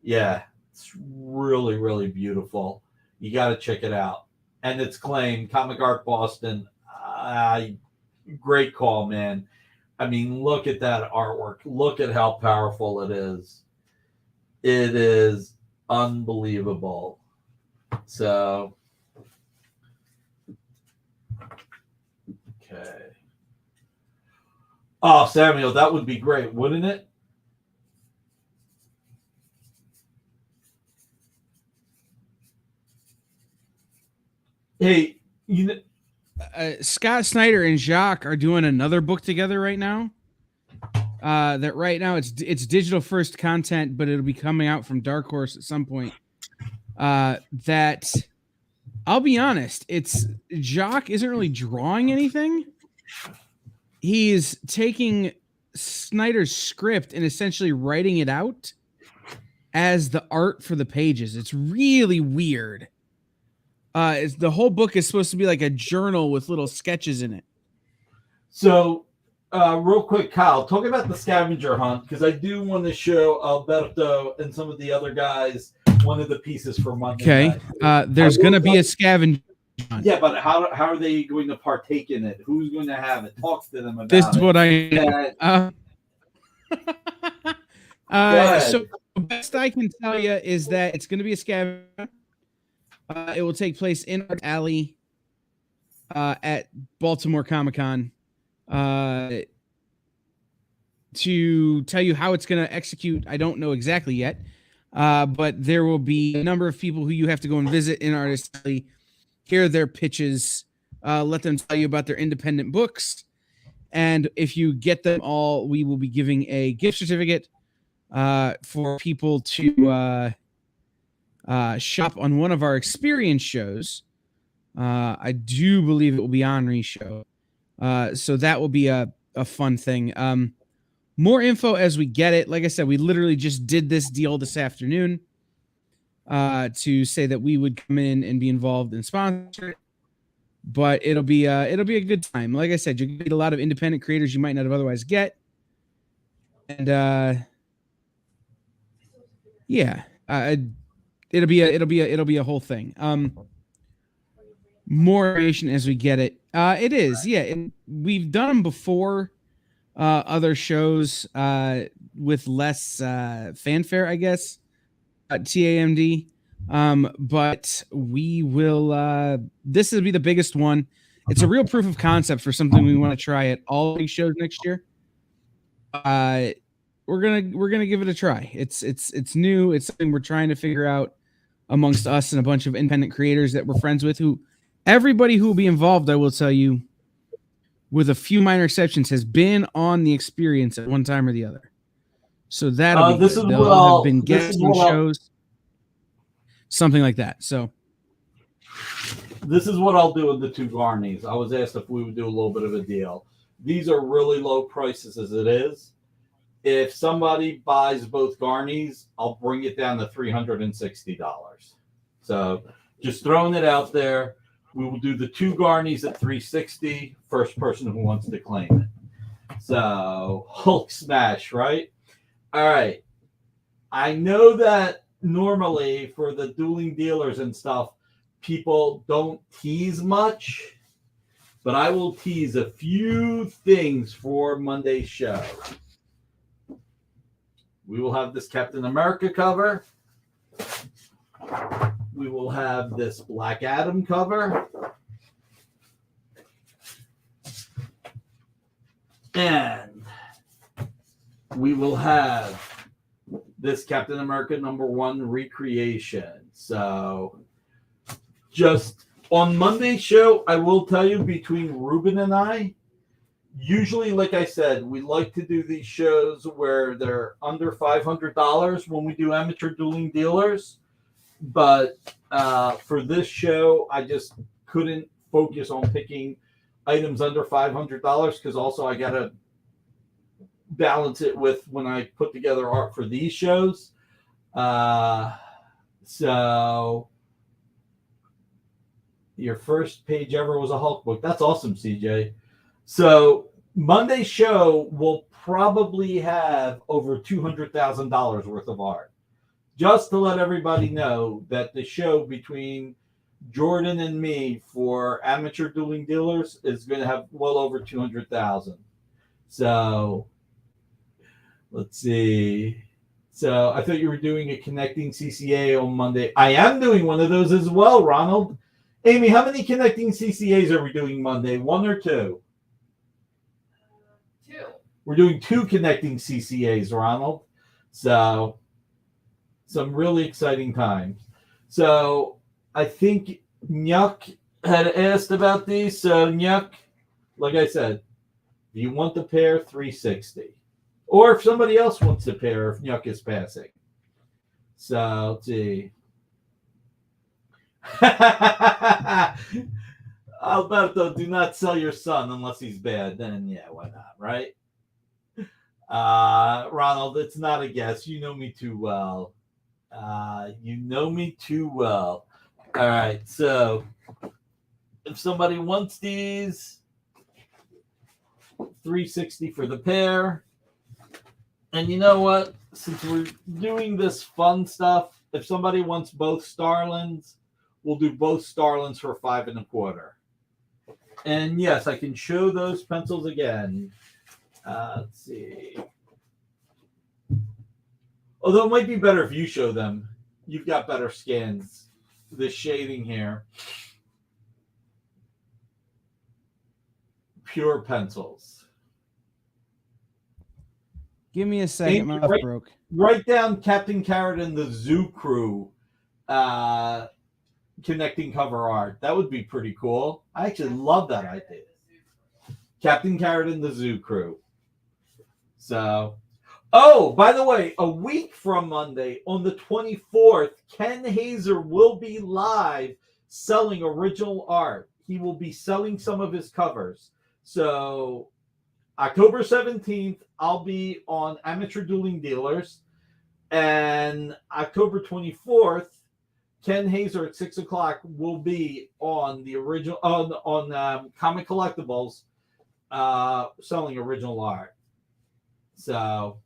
yeah. It's really, really beautiful. You got to check it out. And it's claimed Comic Art Boston. Great call, man. I mean, look at that artwork. Look at how powerful it is. It is unbelievable. So, okay. Oh, Samuel, that would be great, wouldn't it? Hey, Scott Snyder and Jacques are doing another book together right now. That right now it's digital first content, but it'll be coming out from Dark Horse at some point. That I'll be honest, Jacques isn't really drawing anything. He's taking Snyder's script and essentially writing it out as the art for the pages. It's really weird. The whole book is supposed to be like a journal with little sketches in it. So, real quick, Kyle, talk about the scavenger hunt, because I do want to show Alberto and some of the other guys one of the pieces for Monday. Okay, there's going to be a scavenger hunt. Yeah, but how are they going to partake in it? Who's going to have it? Talk to them about it. This is what so the best I can tell you is that it's going to be a scavenger hunt. It will take place in Art Alley at Baltimore Comic-Con. To tell you how it's going to execute, I don't know exactly yet, but there will be a number of people who you have to go and visit in Artist Alley, hear their pitches, let them tell you about their independent books, and if you get them all, we will be giving a gift certificate for people to shop on one of our experience shows. I do believe it will be Henri's show. So that will be a fun thing. More info as we get it. Like I said, we literally just did this deal this afternoon to say that we would come in and be involved in sponsorship. But it'll be a good time. Like I said, you get a lot of independent creators you might not have otherwise get, and it'll be a whole thing. More information as we get it. It is, yeah. And we've done them before, other shows with less fanfare, I guess. TAMD. But we will. This will be the biggest one. It's a real proof of concept for something we want to try at all these shows next year. We're gonna give it a try. It's new. It's something we're trying to figure out amongst us and a bunch of independent creators that we're friends with. Who everybody who will be involved, I will tell you, with a few minor exceptions, has been on the experience at one time or the other. So that'll be good. They'll all have been guests on shows, something like that. So this is what I'll do with the 2 Garnies. I was asked if we would do a little bit of a deal. These are really low prices as it is. If somebody buys both Garnies, I'll bring it down to $360. So just throwing it out there. We will do the 2 Garnies at $360. First person who wants to claim it. So Hulk smash, right? All right. I know that normally for the dueling dealers and stuff, people don't tease much, but I will tease a few things for Monday's show. We will have this Captain America cover. We will have this Black Adam cover. And we will have this Captain America #1 recreation. So just on Monday's show, I will tell you, between Ruben and I, usually, like I said, we like to do these shows where they're under $500 when we do amateur dueling dealers. But for this show, I just couldn't focus on picking items under $500 because also I got to balance it with when I put together art for these shows. So your first page ever was a Hulk book. That's awesome, CJ. So Monday's show will probably have over $200,000 worth of art. Just to let everybody know that the show between Jordan and me for amateur dueling dealers is going to have well over 200,000. So let's see. So I thought you were doing a connecting CCA on Monday. I am doing one of those as well, Ronald. Amy, how many connecting CCAs are we doing Monday? 1 or 2? 2. We're doing 2 connecting CCAs, Ronald. So some really exciting times. So I think Nyuk had asked about these. So Nyuk, like I said, if you want the pair, $360. Or if somebody else wants the pair, if Nyuk is passing. So let's see. Alberto, do not sell your son unless he's bad. Then yeah, why not, right? Ronald, it's not a guess. You know me too well. You know me too well. All right, so if somebody wants these, $360 for the pair. And you know what? Since we're doing this fun stuff, if somebody wants both Starlins, we'll do both Starlins for $5.25. And yes, I can show those pencils again. Let's see. Although it might be better if you show them. You've got better scans. The shading here. Pure pencils. Give me a second. My mouth broke. Write down Captain Carrot and the Zoo Crew connecting cover art. That would be pretty cool. I actually love that idea. Captain Carrot and the Zoo Crew. So, oh, by the way, a week from Monday, on the 24th, Ken Hazer will be live selling original art. He will be selling some of his covers. So October 17th, I'll be on Amateur Dueling Dealers. And October 24th, Ken Hazer at 6 o'clock will be on the original on Comic Collectibles, selling original art. So,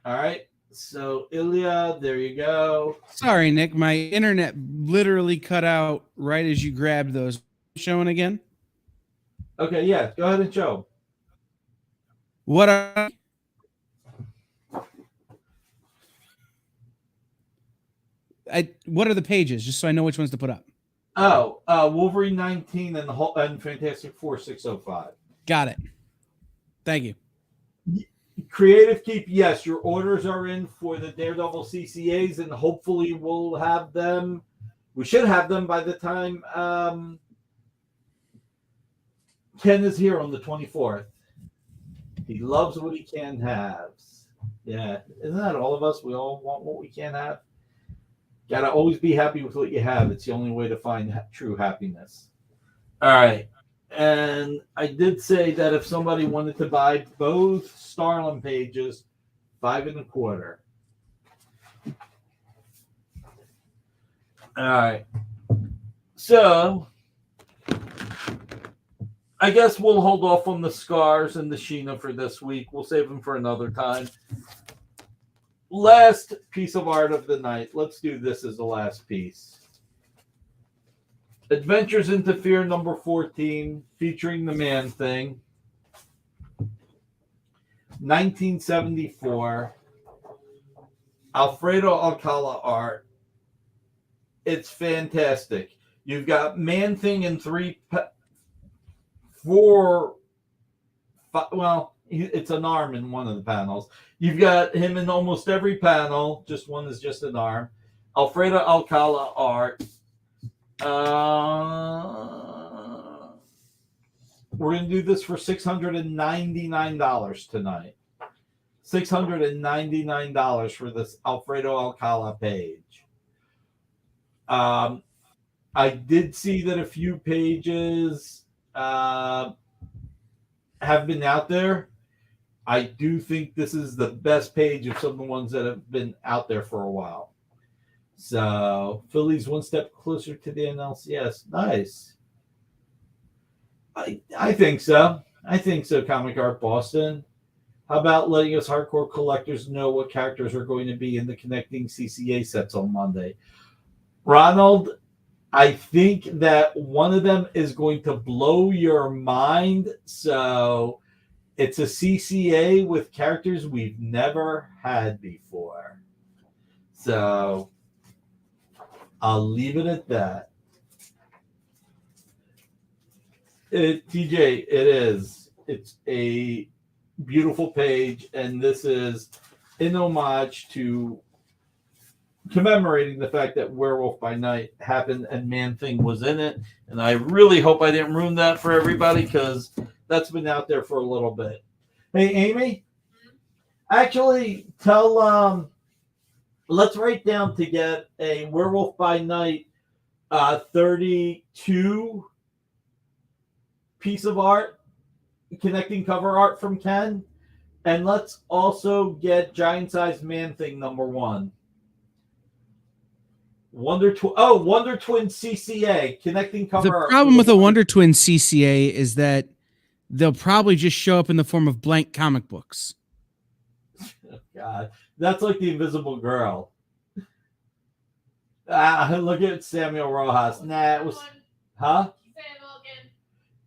all right. So Ilya, there you go. Sorry, Nick, my internet literally cut out right as you grabbed those. Showing again? Okay, yeah. Go ahead and show. What are the pages, just so I know which ones to put up? Oh, Wolverine 19 and Fantastic Four 605. Got it. Thank you. Creative Keep, yes, your orders are in for the Daredevil CCAs, and hopefully we'll have them. We should have them by the time Ken is here on the 24th. He loves what he can have. Yeah, isn't that all of us? We all want what we can have. Gotta always be happy with what you have. It's the only way to find true happiness. All right. And I did say that if somebody wanted to buy both Starlin pages, $5 1/4. All right. So I guess we'll hold off on the Scars and the Sheena for this week. We'll save them for another time. Last piece of art of the night. Let's do this as the last piece. Adventures into Fear number 14, featuring the Man-Thing. 1974. Alfredo Alcala art. It's fantastic. You've got Man-Thing in it's an arm in one of the panels. You've got him in almost every panel. Just one is just an arm. Alfredo Alcala art. We're going to do this for $699 tonight. $699 for this Alfredo Alcala page. I did see that a few pages have been out there. I do think this is the best page of some of the ones that have been out there for a while. So Philly's one step closer to the NLCS. Nice. I think so. I think so, Comic Art Boston. How about letting us hardcore collectors know what characters are going to be in the connecting CCA sets on Monday? Ronald, I think that one of them is going to blow your mind. So it's a CCA with characters we've never had before. So I'll leave it at that. TJ, it is. It's a beautiful page, and this is in homage to commemorating the fact that Werewolf by Night happened and Man-Thing was in it. And I really hope I didn't ruin that for everybody, because that's been out there for a little bit. Hey, Amy, actually tell let's write down to get a Werewolf by Night 32 piece of art, connecting cover art from Ken, and let's also get Giant Size Man-Thing number 1. Wonder Twin CCA connecting cover The art. problem with a Wonder Twin CCA is that they'll probably just show up in the form of blank comic books. God, that's like the Invisible Girl. Look at Samuel Rojas. Nah, it was, huh?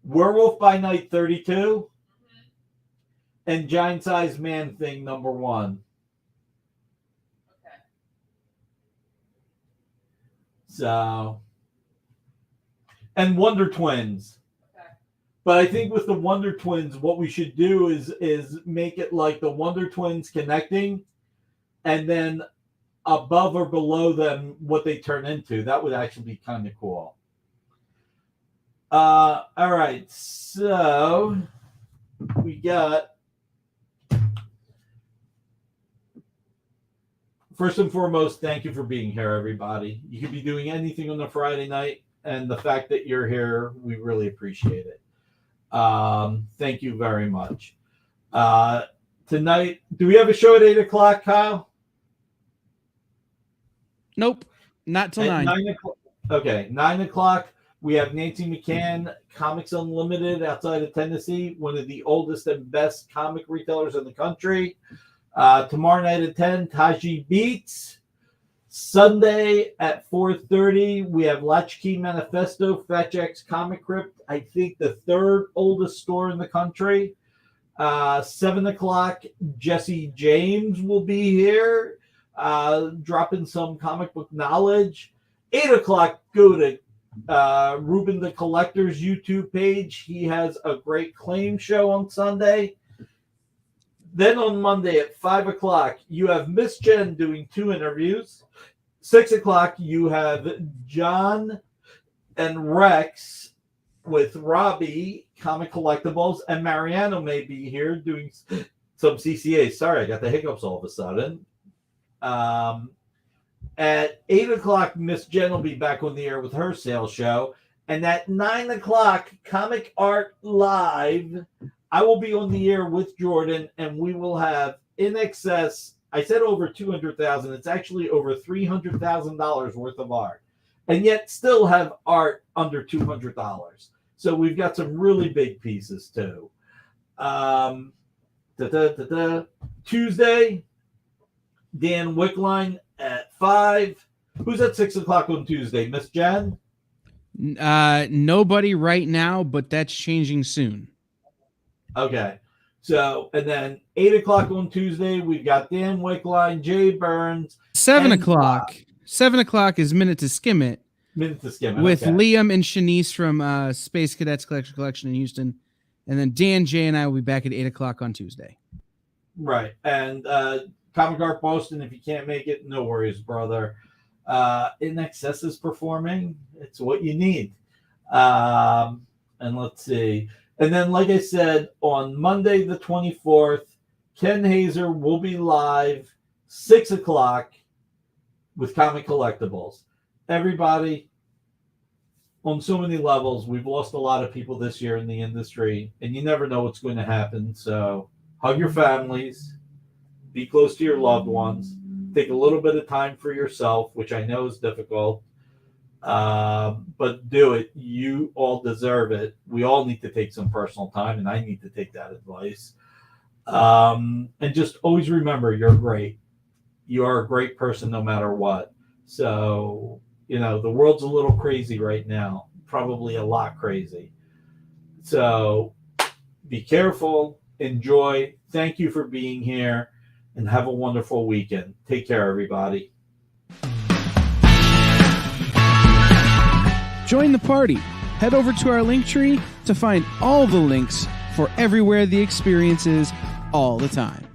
Werewolf by Night 32 and Giant Size Man-Thing number 1. Okay. So, and Wonder Twins. Okay. But I think with the Wonder Twins, what we should do is make it like the Wonder Twins connecting, and then above or below them what they turn into. That would actually be kind of cool. All right, so we got, first and foremost, thank you for being here, everybody. You could be doing anything on a Friday night, and the fact that you're here, we really appreciate it. Thank you very much. Tonight, do we have a show at 8 o'clock, Kyle? Nope, not till At 9. 9 o'clock. Okay, 9 o'clock. We have Nancy McCann, Comics Unlimited, outside of Tennessee, one of the oldest and best comic retailers in the country. Tomorrow night at 10, Taji Beats. Sunday at 4:30, we have Latchkey Manifesto, Fat Jack's Comic Crypt. I think the third oldest store in the country. 7 o'clock, Jesse James will be here, dropping some comic book knowledge. 8 o'clock, go to Ruben the Collector's YouTube page. He has a great claim show on Sunday. Then on Monday at 5 o'clock, you have Miss Jen doing 2 interviews. 6 o'clock, you have John and Rex with Robbie, Comic Collectibles, and Mariano may be here doing some CCA. Sorry, I got the hiccups all of a sudden. At 8 o'clock, Miss Jen will be back on the air with her sales show. And at 9 o'clock, Comic Art Live, I will be on the air with Jordan, and we will have in excess, I said over 200,000. It's actually over $300,000 worth of art, and yet still have art under $200. So we've got some really big pieces too. Tuesday, Dan Wickline at 5. Who's at 6 o'clock on Tuesday? Miss Jen? Nobody right now, but that's changing soon. Okay. So, and then 8 o'clock on Tuesday, we've got Dan Wickline, Jay Burns. 7 o'clock. 7 o'clock is Minute to Skim It. Minute to Skim It. With okay. Liam and Shanice from Space Cadets Collection in Houston. And then Dan, Jay, and I will be back at 8 o'clock on Tuesday. Right. And Comic Art Boston, if you can't make it, no worries, brother. In Excess is performing. It's what you need. And let's see. And then, like I said, on Monday the 24th, Ken Hazer will be live 6 o'clock with Comic Collectibles. Everybody, on so many levels, we've lost a lot of people this year in the industry, and you never know what's going to happen. So hug your families, be close to your loved ones, take a little bit of time for yourself, which I know is difficult. But do it. You all deserve it. We all need to take some personal time, and I need to take that advice. And just always remember, you're great. You are a great person no matter what. So, you know, the world's a little crazy right now, probably a lot crazy. So be careful, enjoy. Thank you for being here, and have a wonderful weekend. Take care, everybody. Join the party. Head over to our Linktree to find all the links for everywhere the experience is all the time.